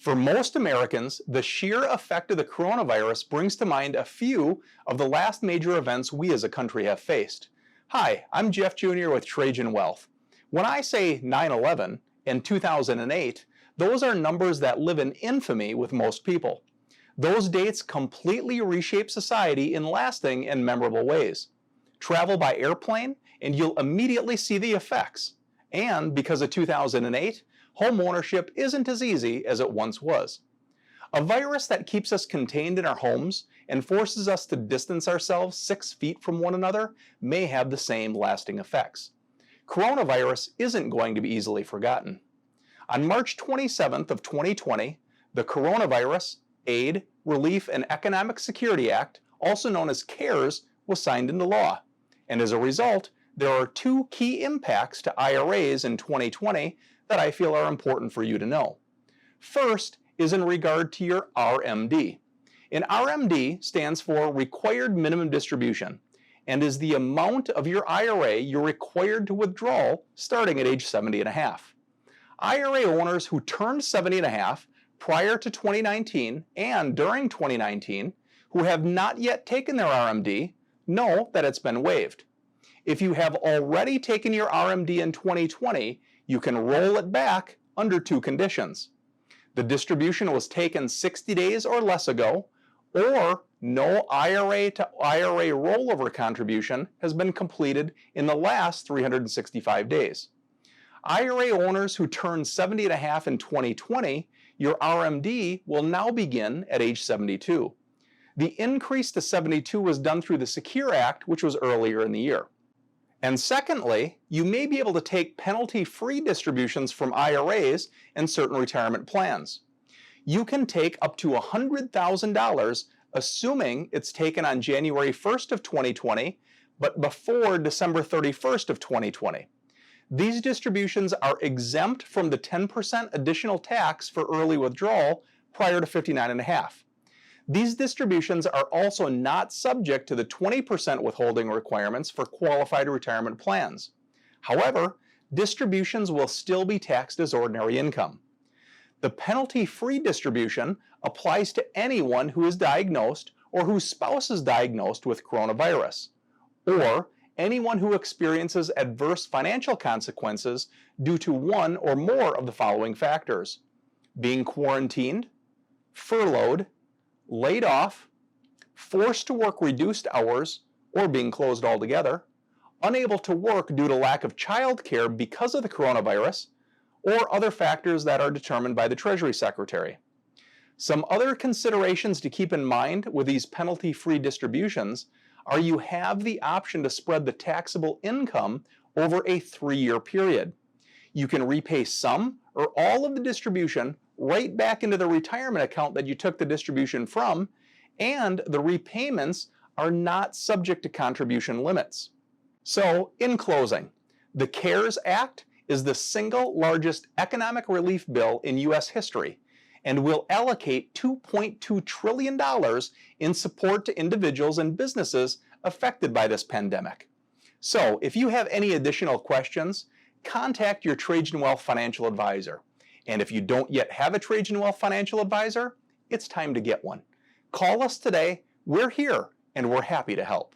For most Americans, the sheer effect of the coronavirus brings to mind a few of the last major events we as a country have faced. Hi, I'm Jeff Jr. with Trajan Wealth. When I say 9/11 and 2008, those are numbers that live in infamy with most people. Those dates completely reshape society in lasting and memorable ways. Travel by airplane and you'll immediately see the effects. And because of 2008, home ownership isn't as easy as it once was. A virus that keeps us contained in our homes and forces us to distance ourselves 6 feet from one another may have the same lasting effects. Coronavirus isn't going to be easily forgotten. On March 27th of 2020, the Coronavirus Aid, Relief, and Economic Security Act, also known as CARES, was signed into law. And as a result, there are 2 key impacts to IRAs in 2020 that I feel are important for you to know. First is in regard to your RMD. An RMD stands for Required Minimum Distribution and is the amount of your IRA you're required to withdraw starting at age 70 and a half. IRA owners who turned 70 and a half prior to 2019 and during 2019 who have not yet taken their RMD know that it's been waived. If you have already taken your RMD in 2020, you can roll it back under 2 conditions. The distribution was taken 60 days or less ago, or no IRA to IRA rollover contribution has been completed in the last 365 days. IRA owners who turned 70 and a half in 2020, your RMD will now begin at age 72. The increase to 72 was done through the Secure Act, which was earlier in the year. And secondly, you may be able to take penalty-free distributions from IRAs and certain retirement plans. You can take up to $100,000, assuming it's taken on January 1st of 2020, but before December 31st of 2020. These distributions are exempt from the 10% additional tax for early withdrawal prior to 59 and a half. These distributions are also not subject to the 20% withholding requirements for qualified retirement plans. However, distributions will still be taxed as ordinary income. The penalty-free distribution applies to anyone who is diagnosed or whose spouse is diagnosed with coronavirus, or anyone who experiences adverse financial consequences due to one or more of the following factors: being quarantined, furloughed, laid off, forced to work reduced hours or being closed altogether, unable to work due to lack of child care because of the coronavirus, or other factors that are determined by the Treasury Secretary. Some other considerations to keep in mind with these penalty-free distributions are you have the option to spread the taxable income over a 3-year period. You can repay some or all of the distribution right back into the retirement account that you took the distribution from, and the repayments are not subject to contribution limits. So, in closing, the CARES Act is the single largest economic relief bill in U.S. history and will allocate $2.2 trillion in support to individuals and businesses affected by this pandemic. So, if you have any additional questions, contact your Trajan Wealth financial advisor. And if you don't yet have a Trajan Wealth financial advisor, it's time to get one. Call us today. We're here and we're happy to help.